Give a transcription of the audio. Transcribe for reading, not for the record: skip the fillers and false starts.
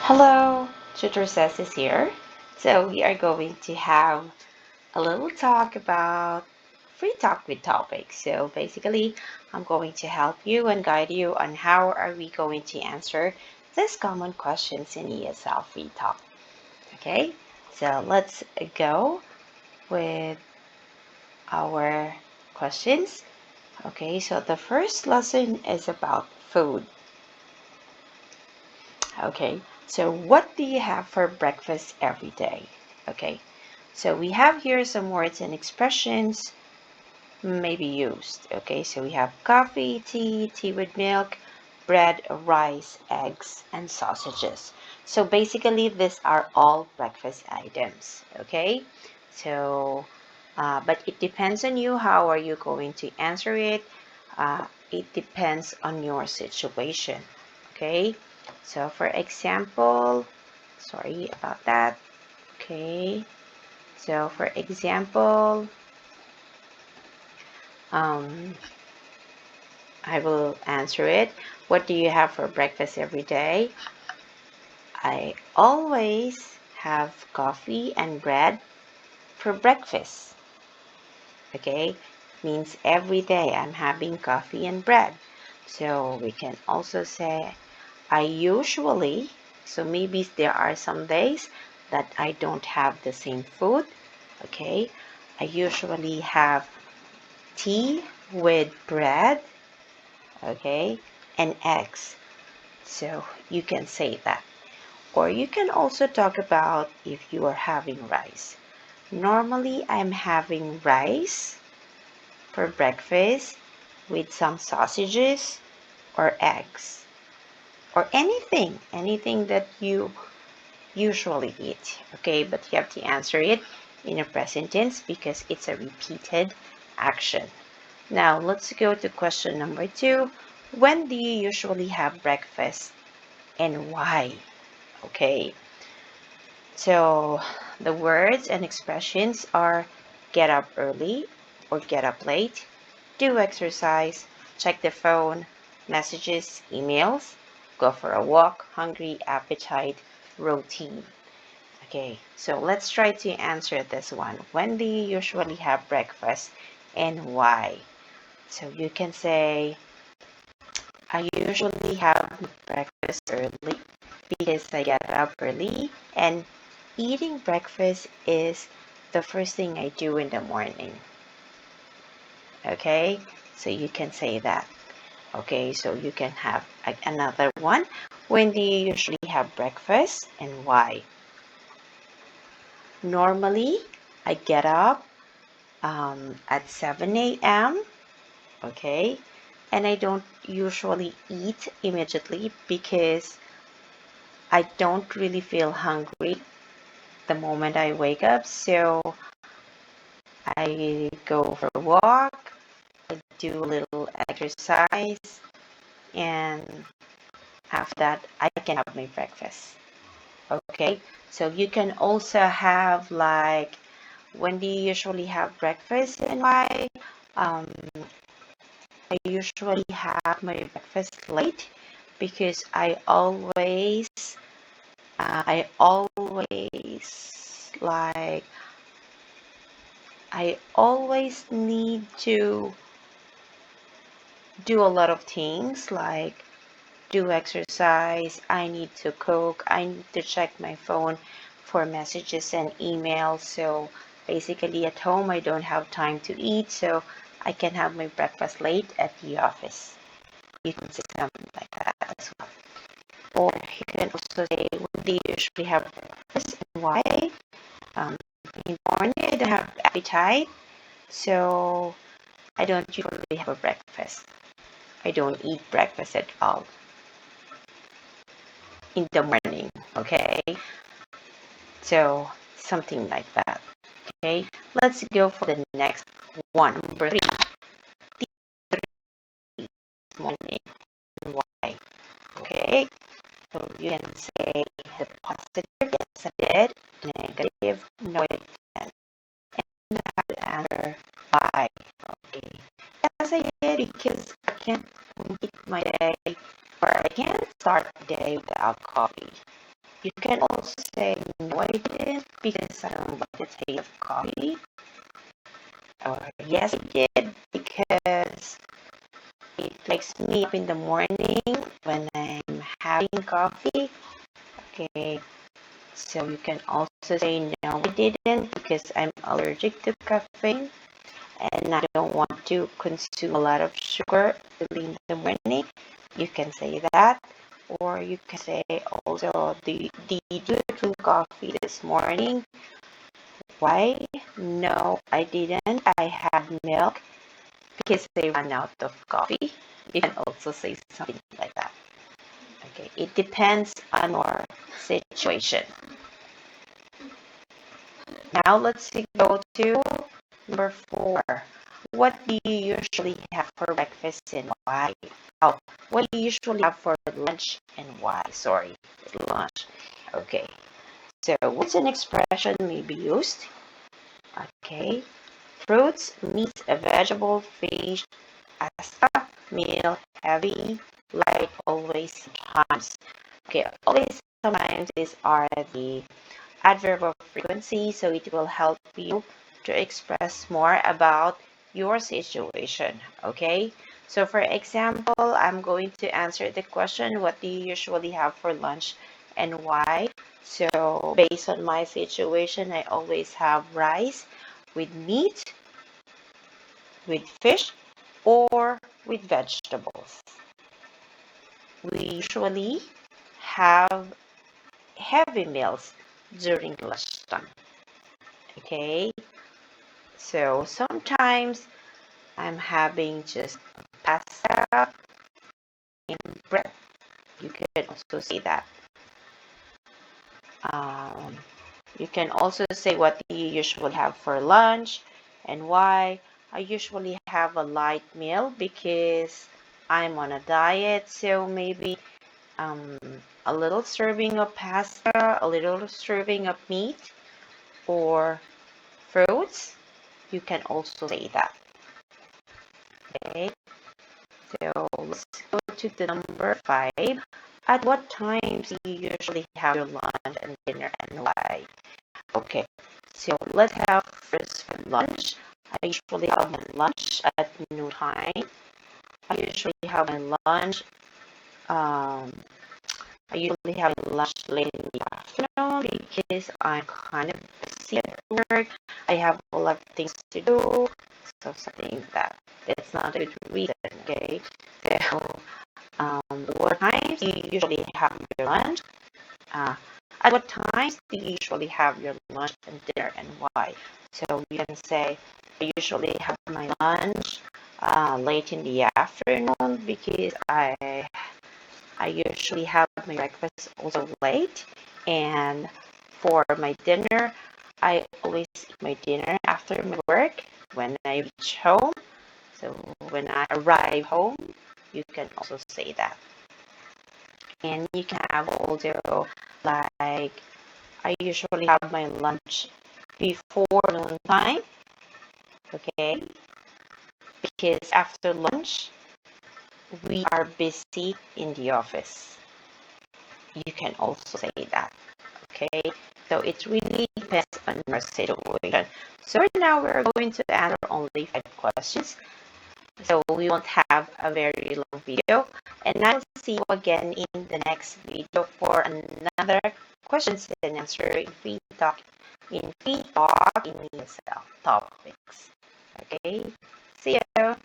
Hello, Tutor Says is here. So we are going to have a little talk about free talk with topics. So basically, I'm going to help you and guide you on how are we going to answer these common questions in ESL free talk. Okay, so let's go with our questions. Okay, so the first lesson is about food. Okay, so what do you have for breakfast every day? Okay, so we have here some words and expressions maybe used. Okay, so we have coffee, tea with milk, bread, rice, eggs, and sausages. So basically, these are all breakfast items. Okay, so but it depends on you. How are you going to answer it? It depends on your situation. Okay, so for example, sorry about that. Okay, so for example, um, I will answer it. What do you have for breakfast every day? I always have coffee and bread for breakfast. Okay, means every day I'm having coffee and bread. So we can also say I usually, so maybe there are some days that I don't have the same food. Okay, I usually have tea with bread, okay, and eggs. So you can say that. Or you can also talk about if you are having rice. Normally, I'm having rice for breakfast with some sausages or eggs or anything that you usually eat. Okay, but you have to answer it in a present tense because it's a repeated action. Now, let's go to question number 2. When do you usually have breakfast and why? Okay, so the words and expressions are get up early or get up late, do exercise, check the phone, messages, emails, go for a walk, hungry, appetite, routine. Okay, so let's try to answer this one. When do you usually have breakfast and why? So you can say, I usually have breakfast early because I get up early, and eating breakfast is the first thing I do in the morning. Okay, so you can say that. Okay, so you can have another one. When do you usually have breakfast and why? Normally, I get up at 7 a.m. Okay, and I don't usually eat immediately because I don't really feel hungry the moment I wake up. So I go for a walk, I do a little exercise, and after that, I can have my breakfast. Okay, so you can also have like, when do you usually have breakfast and why? Um, I usually have my breakfast late because I always like, I always need to do a lot of things like do exercise, I need to cook, I need to check my phone for messages and emails. So basically at home I don't have time to eat, so I can have my breakfast late at the office. You can say something like that as well. Or you can also say, when do you usually have breakfast and why? Um, in the morning I don't have appetite, so I don't usually have a breakfast. I don't eat breakfast at all in the morning. Okay, so something like that. Okay, let's go for the next one. Number 3, morning. Why? Okay, so you can say the positive, yes I did, negative, no I didn't, and have to answer why. Okay, yes I did because I can't complete my day, or I can't start the day without coffee. You can also say, no, I didn't because I don't like the taste of coffee. Or yes, I did because it wakes me up in the morning when I'm having coffee. Okay, so you can also say, no, I didn't because I'm allergic to caffeine and I don't want to consume a lot of sugar early in the morning. You can say that. Or you can say also, did you drink coffee this morning? Why? No, I didn't. I had milk because they ran out of coffee. You can also say something like that. Okay, it depends on your situation. Now let's go to number 4. What do you usually have for breakfast and why? Oh, what do you usually have for lunch and why? Sorry, lunch. Okay, so what's an expression may be used? Okay, fruits, meat, vegetable, fish, pasta, meal, heavy, light, always, sometimes. Okay, always, sometimes these are the adverb of frequency, so it will help you to express more about your situation. Okay, so for example, I'm going to answer the question, what do you usually have for lunch and why? So based on my situation, I always have rice with meat, with fish, or with vegetables. We usually have heavy meals during lunchtime. Okay, so sometimes I'm having just pasta and bread. You can also say that. Um, you can also say, what do you usually have for lunch and why? I usually have a light meal because I'm on a diet, so maybe um, a little serving of pasta, a little serving of meat, or fruits. You can also say that. Okay, so let's go to the number 5. At what times do you usually have your lunch and dinner and why? Okay, so let's have first for lunch. I usually have my lunch at noon time. I usually have my lunch. Um, I usually have lunch late in the afternoon because I'm kind of busy at work. I have a lot of things to do, so something that's not a good reason. Okay, so what times do you usually have your lunch? Uh, at what times do you usually have your lunch and dinner and why? So you can say, I usually have my lunch late in the afternoon because I usually have my breakfast also late. And for my dinner, I always eat my dinner after my work when I reach home. So when I arrive home, you can also say that. And you can have also, like, I usually have my lunch before noon time, okay? Because after lunch, we are busy in the office. You can also say that, okay? So it really depends on your situation. So right now we're going to answer only 5 questions. So we won't have a very long video. And I will see you again in the next video for another questions and answer in free talk in ESL topics. Okay, see you.